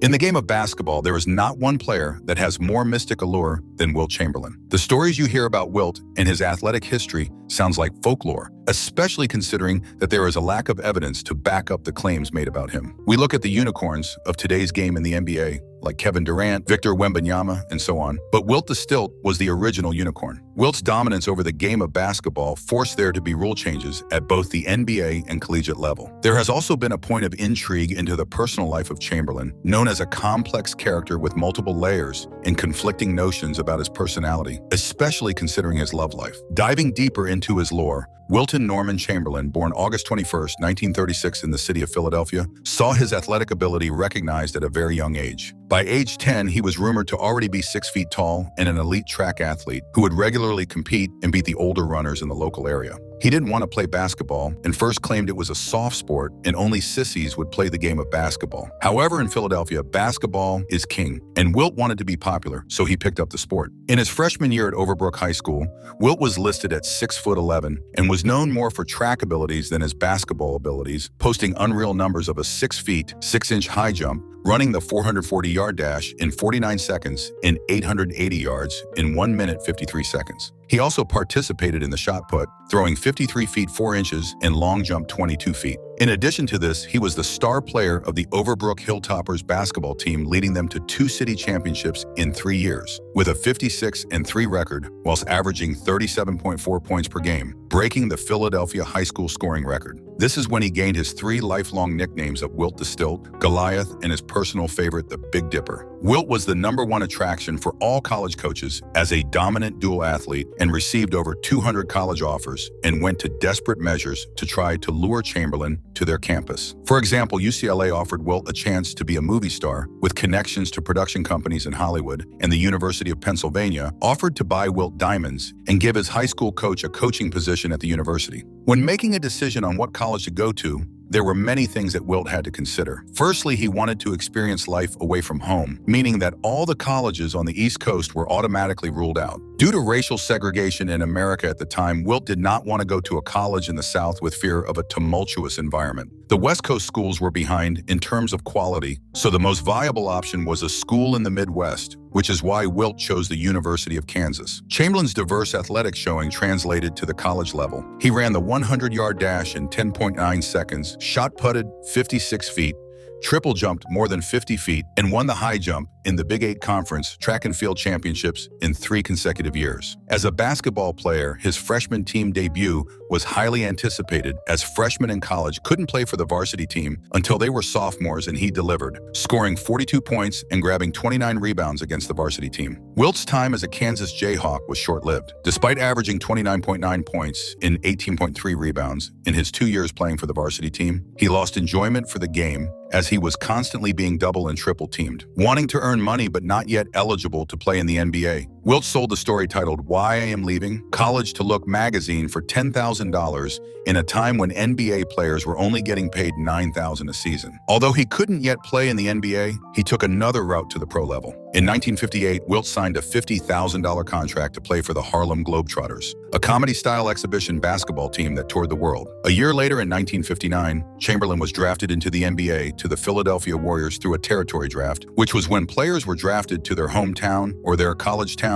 In the game of basketball, there is not one player that has more mystic allure than Wilt Chamberlain. The stories you hear about Wilt and his athletic history sounds like folklore, especially considering that there is a lack of evidence to back up the claims made about him. We look at the unicorns of today's game in the NBA, like Kevin Durant, Victor Wembanyama, and so on. But Wilt the Stilt was the original unicorn. Wilt's dominance over the game of basketball forced there to be rule changes at both the NBA and collegiate level. There has also been a point of intrigue into the personal life of Chamberlain, known as a complex character with multiple layers and conflicting notions about his personality, especially considering his love life. Diving deeper into his lore, Wilton Norman Chamberlain, born August 21, 1936 in the city of Philadelphia, saw his athletic ability recognized at a very young age. By age 10, he was rumored to already be 6 feet tall and an elite track athlete who would regularly compete and beat the older runners in the local area. He didn't want to play basketball and first claimed it was a soft sport and only sissies would play the game of basketball. However, in Philadelphia, basketball is king, and Wilt wanted to be popular, so he picked up the sport. In his freshman year at Overbrook High School, Wilt was listed at 6'11" and was known more for track abilities than his basketball abilities, posting unreal numbers of a 6 feet, 6-inch high jump, running the 440-yard dash in 49 seconds and 880 yards in 1 minute 53 seconds. He also participated in the shot put, throwing 53 feet 4 inches and long jump 22 feet. In addition to this, he was the star player of the Overbrook Hilltoppers basketball team, leading them to 2 city championships in 3 years, with a 56-3 record, whilst averaging 37.4 points per game, breaking the Philadelphia high school scoring record. This is when he gained his 3 lifelong nicknames of Wilt the Stilt, Goliath, and his personal favorite, the Big Dipper. Wilt was the #1 attraction for all college coaches as a dominant dual athlete and received over 200 college offers and went to desperate measures to try to lure Chamberlain to their campus. For example, UCLA offered Wilt a chance to be a movie star with connections to production companies in Hollywood, and the University of Pennsylvania offered to buy Wilt diamonds and give his high school coach a coaching position at the university. When making a decision on what college to go to, there were many things that Wilt had to consider. Firstly, he wanted to experience life away from home, meaning that all the colleges on the East Coast were automatically ruled out. Due to racial segregation in America at the time, Wilt did not want to go to a college in the South with fear of a tumultuous environment. The West Coast schools were behind in terms of quality, so the most viable option was a school in the Midwest, which is why Wilt chose the University of Kansas. Chamberlain's diverse athletic showing translated to the college level. He ran the 100-yard dash in 10.9 seconds, shot putted 56 feet, triple jumped more than 50 feet, and won the high jump in the Big 8 Conference track and field championships in 3 consecutive years. As a basketball player, his freshman team debut was highly anticipated, as freshmen in college couldn't play for the varsity team until they were sophomores, and he delivered, scoring 42 points and grabbing 29 rebounds against the varsity team. Wilt's time as a Kansas Jayhawk was short-lived. Despite averaging 29.9 points and 18.3 rebounds in his 2 years playing for the varsity team, he lost enjoyment for the game as he was constantly being double and triple teamed. Wanting to earn money but not yet eligible to play in the NBA, Wilt sold the story titled "Why I Am Leaving College" to Look magazine for $10,000 in a time when NBA players were only getting paid $9,000 a season. Although he couldn't yet play in the NBA, he took another route to the pro level. In 1958, Wilt signed a $50,000 contract to play for the Harlem Globetrotters, a comedy-style exhibition basketball team that toured the world. A year later, in 1959, Chamberlain was drafted into the NBA to the Philadelphia Warriors through a territory draft, which was when players were drafted to their hometown or their college town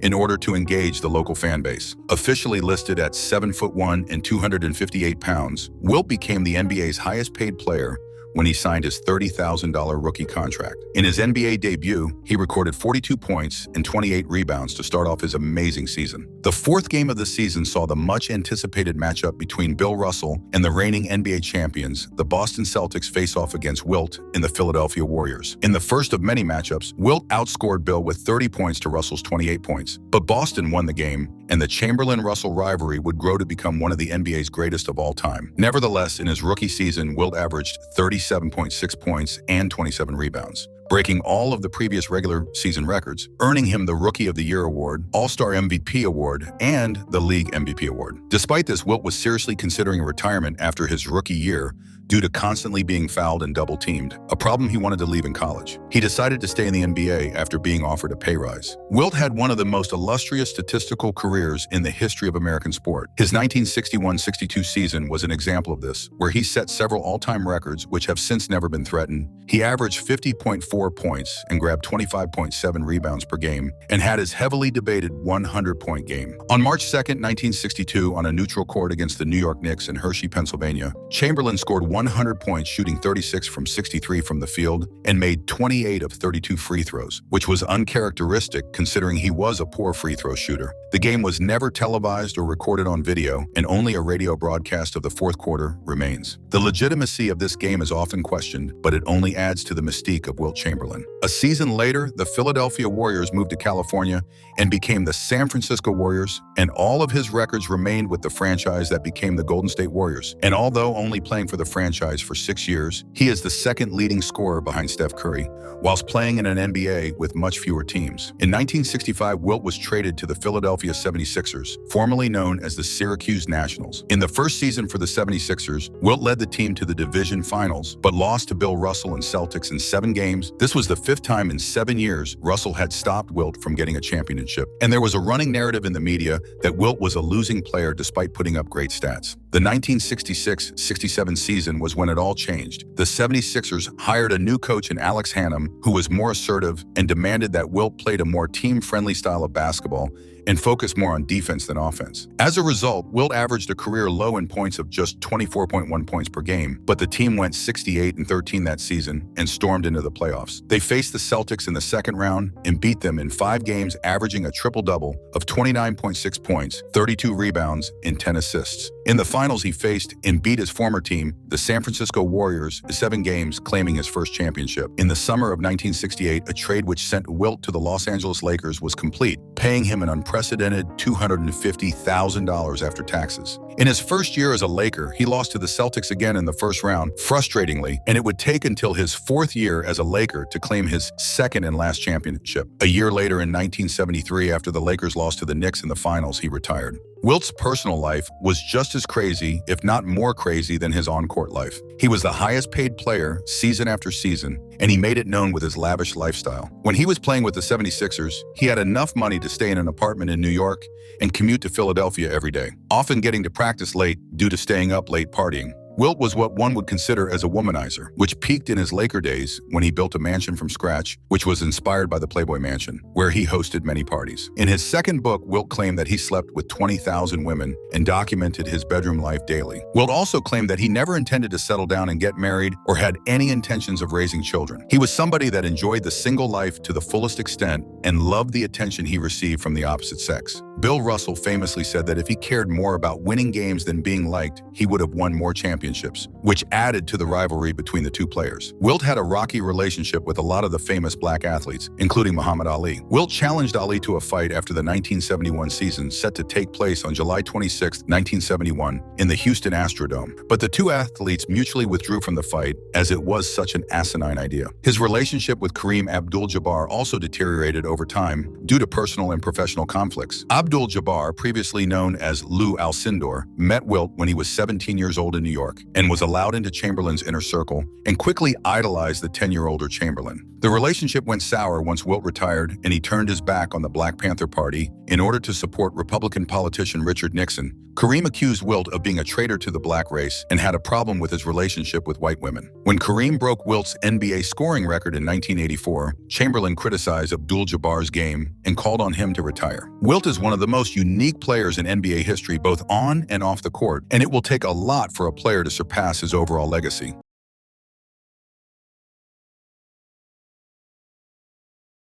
in order to engage the local fan base. Officially listed at 7'1" and 258 pounds, Wilt became the NBA's highest-paid player when he signed his $30,000 rookie contract. In his NBA debut, he recorded 42 points and 28 rebounds to start off his amazing season. The 4th game of the season saw the much-anticipated matchup between Bill Russell and the reigning NBA champions, the Boston Celtics, face off against Wilt and the Philadelphia Warriors. In the first of many matchups, Wilt outscored Bill with 30 points to Russell's 28 points. But Boston won the game, and the Chamberlain-Russell rivalry would grow to become one of the NBA's greatest of all time. Nevertheless, in his rookie season, Wilt averaged 37.6 points and 27 rebounds, breaking all of the previous regular season records, earning him the Rookie of the Year award, All-Star MVP award, and the League MVP award. Despite this, Wilt was seriously considering a retirement after his rookie year due to constantly being fouled and double-teamed, a problem he wanted to leave in college. He decided to stay in the NBA after being offered a pay rise. Wilt had one of the most illustrious statistical careers in the history of American sport. His 1961-62 season was an example of this, where he set several all-time records which have since never been threatened. He averaged 50.4 points and grabbed 25.7 rebounds per game, and had his heavily debated 100-point game. On March 2, 1962, on a neutral court against the New York Knicks in Hershey, Pennsylvania, Chamberlain scored 100 points, shooting 36 from 63 from the field, and made 28 of 32 free throws, which was uncharacteristic considering he was a poor free throw shooter. The game was never televised or recorded on video, and only a radio broadcast of the fourth quarter remains. The legitimacy of this game is often questioned, but it only adds to the mystique of Wilt Chamberlain. A season later, the Philadelphia Warriors moved to California and became the San Francisco Warriors, and all of his records remained with the franchise that became the Golden State Warriors. And although only playing for the franchise for 6 years, he is the second leading scorer behind Steph Curry, whilst playing in an NBA with much fewer teams. In 1965, Wilt was traded to the Philadelphia 76ers, formerly known as the Syracuse Nationals. In the first season for the 76ers, Wilt led the team to the division finals, but lost to Bill Russell and Celtics in 7 games. This was the 5th time in 7 years Russell had stopped Wilt from getting a championship. And there was a running narrative in the media that Wilt was a losing player despite putting up great stats. The 1966-67 season was when it all changed. The 76ers hired a new coach in Alex Hannum, who was more assertive and demanded that Wilt played a more team-friendly style of basketball and focused more on defense than offense. As a result, Wilt averaged a career low in points of just 24.1 points per game, but the team went 68-13 that season and stormed into the playoffs. They faced the Celtics in the second round and beat them in 5 games, averaging a triple-double of 29.6 points, 32 rebounds, and 10 assists. In the finals, he faced and beat his former team, the San Francisco Warriors, in 7 games, claiming his first championship. In the summer of 1968, a trade which sent Wilt to the Los Angeles Lakers was complete, paying him an unprecedented $250,000 after taxes. In his first year as a Laker, he lost to the Celtics again in the first round, frustratingly, and it would take until his 4th year as a Laker to claim his second and last championship. A year later, in 1973, after the Lakers lost to the Knicks in the finals, he retired. Wilt's personal life was just as crazy, if not more crazy, than his on-court life. He was the highest-paid player season after season, and he made it known with his lavish lifestyle. When he was playing with the 76ers, he had enough money to stay in an apartment in New York and commute to Philadelphia every day, often getting to practice late due to staying up late partying. Wilt was what one would consider as a womanizer, which peaked in his Laker days when he built a mansion from scratch, which was inspired by the Playboy Mansion, where he hosted many parties. In his second book, Wilt claimed that he slept with 20,000 women and documented his bedroom life daily. Wilt also claimed that he never intended to settle down and get married or had any intentions of raising children. He was somebody that enjoyed the single life to the fullest extent and loved the attention he received from the opposite sex. Bill Russell famously said that if he cared more about winning games than being liked, he would have won more championships, which added to the rivalry between the two players. Wilt had a rocky relationship with a lot of the famous black athletes, including Muhammad Ali. Wilt challenged Ali to a fight after the 1971 season, set to take place on July 26, 1971, in the Houston Astrodome. But the two athletes mutually withdrew from the fight, as it was such an asinine idea. His relationship with Kareem Abdul-Jabbar also deteriorated over time due to personal and professional conflicts. Abdul-Jabbar, previously known as Lou Alcindor, met Wilt when he was 17 years old in New York and was allowed into Chamberlain's inner circle and quickly idolized the 10-year-older Chamberlain. The relationship went sour once Wilt retired and he turned his back on the Black Panther Party in order to support Republican politician Richard Nixon. Kareem accused Wilt of being a traitor to the black race and had a problem with his relationship with white women. When Kareem broke Wilt's NBA scoring record in 1984, Chamberlain criticized Abdul-Jabbar's game and called on him to retire. Wilt is one of the most unique players in NBA history, both on and off the court, and it will take a lot for a player to surpass his overall legacy.